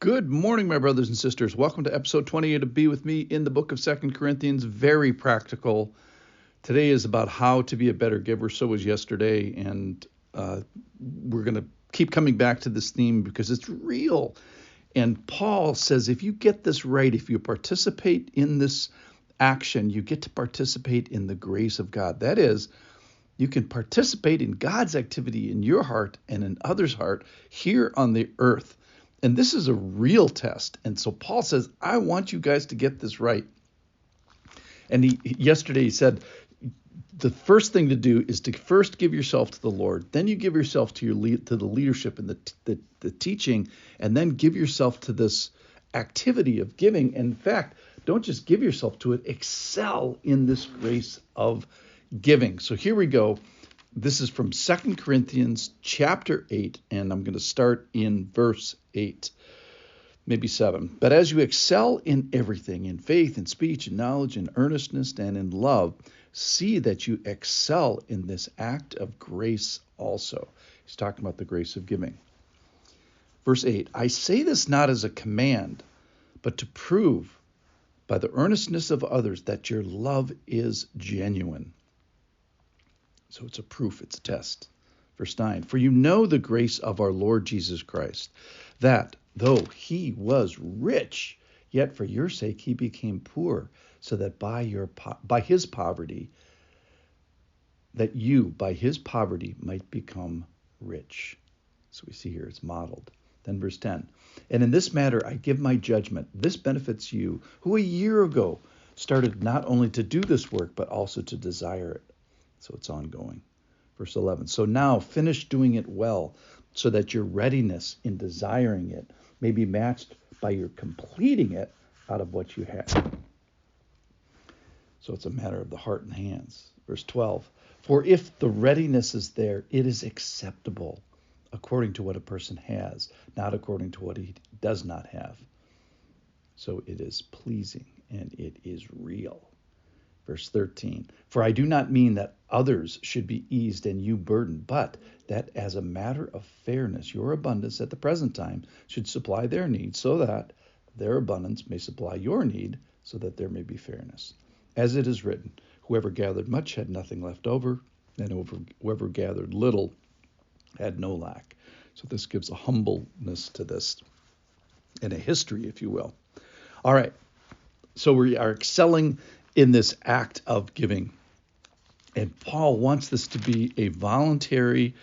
Good morning, my brothers and sisters. Welcome to episode 28 of Be With Me in the book of 2 Corinthians. Very practical. Today is about how to be a better giver. So was yesterday. And we're going to keep coming back to this theme because it's real. And Paul says if you get this right, if you participate in this action, you get to participate in the grace of God. That is, you can participate in God's activity in your heart and in others' heart here on the earth. And this is a real test. And so Paul says, I want you guys to get this right. And yesterday he said, the first thing to do is to first give yourself to the Lord. Then you give yourself to the leadership and the teaching, and then give yourself to this activity of giving. And in fact, don't just give yourself to it, excel in this grace of giving. So here we go. This is from 2 Corinthians chapter 8, and I'm going to start in verse 8, maybe 7. But as you excel in everything, in faith, in speech, in knowledge, in earnestness, and in love, see that you excel in this act of grace also. He's talking about the grace of giving. Verse 8, I say this not as a command, but to prove by the earnestness of others that your love is genuine. So it's a proof, it's a test. Verse 9, for you know the grace of our Lord Jesus Christ, that though he was rich, yet for your sake he became poor, so that by his poverty, that you by his poverty might become rich. So we see here it's modeled. Then verse 10, and in this matter I give my judgment. This benefits you, who a year ago started not only to do this work, but also to desire it. So it's ongoing. Verse 11, so now finish doing it well, so that your readiness in desiring it may be matched by your completing it out of what you have. So it's a matter of the heart and hands. Verse 12, for if the readiness is there, it is acceptable according to what a person has, not according to what he does not have. So it is pleasing and it is real. Verse 13, for I do not mean that others should be eased and you burdened, but that as a matter of fairness, your abundance at the present time should supply their needs, so that their abundance may supply your need, so that there may be fairness. As it is written, whoever gathered much had nothing left over, and whoever gathered little had no lack. So this gives a humbleness to this, and a history, if you will. All right, so we are excelling in this act of giving. And Paul wants this to be a voluntary,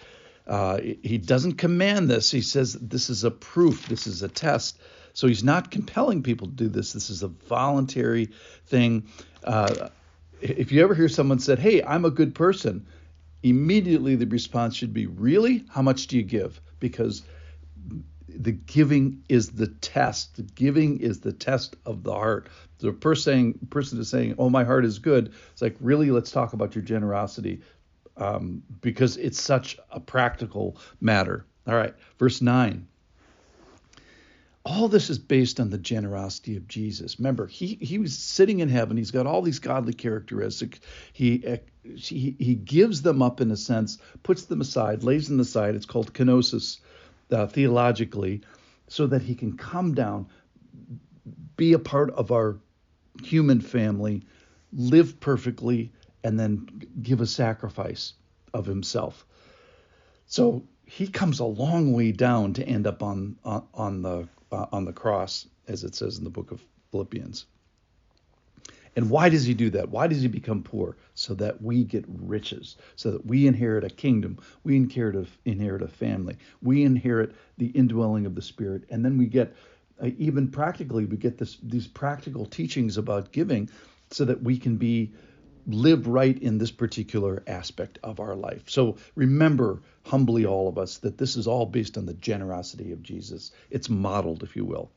he doesn't command this. He says this is a proof, this is a test. So he's not compelling people to do this. This is a voluntary thing. If you ever hear someone said, hey, I'm a good person, immediately the response should be, really? How much do you give? Because the giving is the test. The giving is the test of the heart. The person is saying, oh, my heart is good. It's like, really, let's talk about your generosity, because it's such a practical matter. All right, verse 9. All this is based on the generosity of Jesus. Remember, he was sitting in heaven. He's got all these godly characteristics. He gives them up in a sense, puts them aside, lays them aside. It's called kenosis. Theologically, so that he can come down, be a part of our human family, live perfectly, and then give a sacrifice of himself. So he comes a long way down to end up on the cross, as it says in the book of Philippians. And why does he do that? Why does he become poor? So that we get riches, so that we inherit a kingdom, we inherit a family, we inherit the indwelling of the Spirit, and then we get, even practically, we get these practical teachings about giving, so that we can live right in this particular aspect of our life. So remember, humbly all of us, that this is all based on the generosity of Jesus. It's modeled, if you will.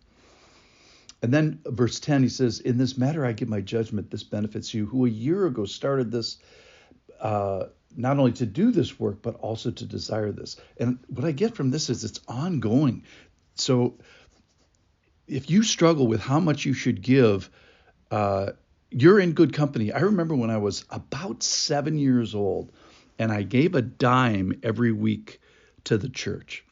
And then verse 10, he says, in this matter I give my judgment, this benefits you, who a year ago started this, not only to do this work, but also to desire this. And what I get from this is it's ongoing. So if you struggle with how much you should give, you're in good company. I remember when I was about 7 years old, and I gave a dime every week to the church.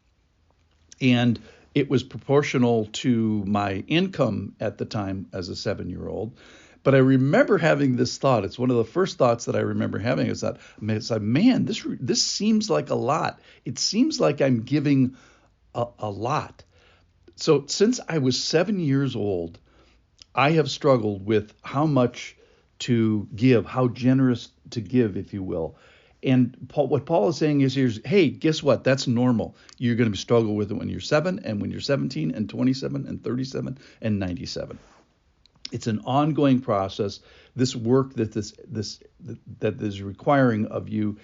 And It was proportional to my income at the time as a 7-year-old. But I remember having this thought. It's one of the first thoughts that I remember having is that, it's like, man, this seems like a lot. It seems like I'm giving a lot. So since I was 7 years old, I have struggled with how much to give, how generous to give, if you will. And what Paul is saying is, hey, guess what? That's normal. You're going to struggle with it when you're 7, and when you're 17, and 27, and 37, and 97. It's an ongoing process. This work that that is requiring of you,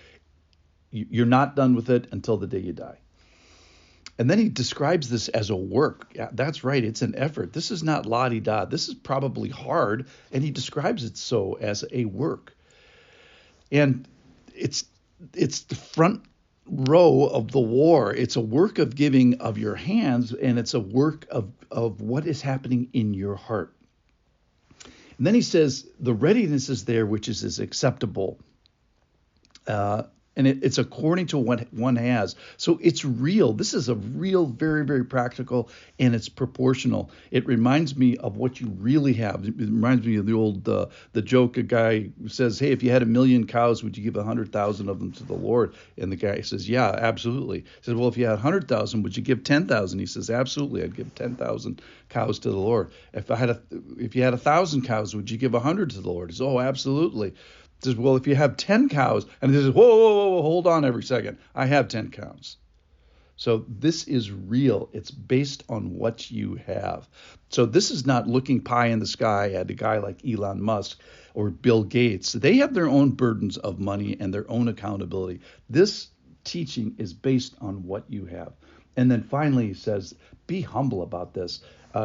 you're not done with it until the day you die. And then he describes this as a work. Yeah, that's right. It's an effort. This is not la-di-da. This is probably hard. And he describes it so as a work. And it's the front row of the war. It's a work of giving of your hands, and it's a work of what is happening in your heart. And then he says the readiness is there, which is acceptable. And it's according to what one has. So it's real. This is a real, very, very practical, and it's proportional. It reminds me of what you really have. It reminds me of the old the joke. A guy says, hey, if you had 1,000,000 cows, would you give 100,000 of them to the Lord? And the guy says, yeah, absolutely. He says, well, if you had 100,000, would you give 10,000? He says, absolutely. I'd give 10,000 cows to the Lord. If you had 1,000 cows, would you give 100 to the Lord? He says, oh, absolutely. Says, well, if you have 10 cows, and he says, whoa, hold on every second. I have 10 cows. So this is real. It's based on what you have. So this is not looking pie in the sky at a guy like Elon Musk or Bill Gates. They have their own burdens of money and their own accountability. This teaching is based on what you have. And then finally he says, be humble about this.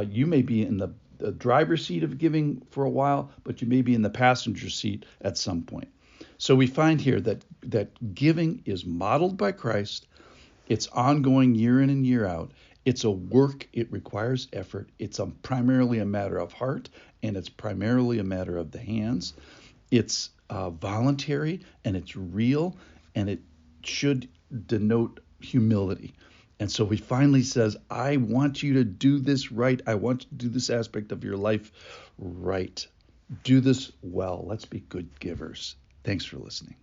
You may be in the driver's seat of giving for a while, but you may be in the passenger seat at some point. So we find here that giving is modeled by Christ. It's ongoing year in and year out. It's a work. It requires effort. It's primarily a matter of heart, and it's primarily a matter of the hands. It's voluntary, and it's real, and it should denote humility. And so he finally says, I want you to do this right. I want you to do this aspect of your life right. Do this well. Let's be good givers. Thanks for listening.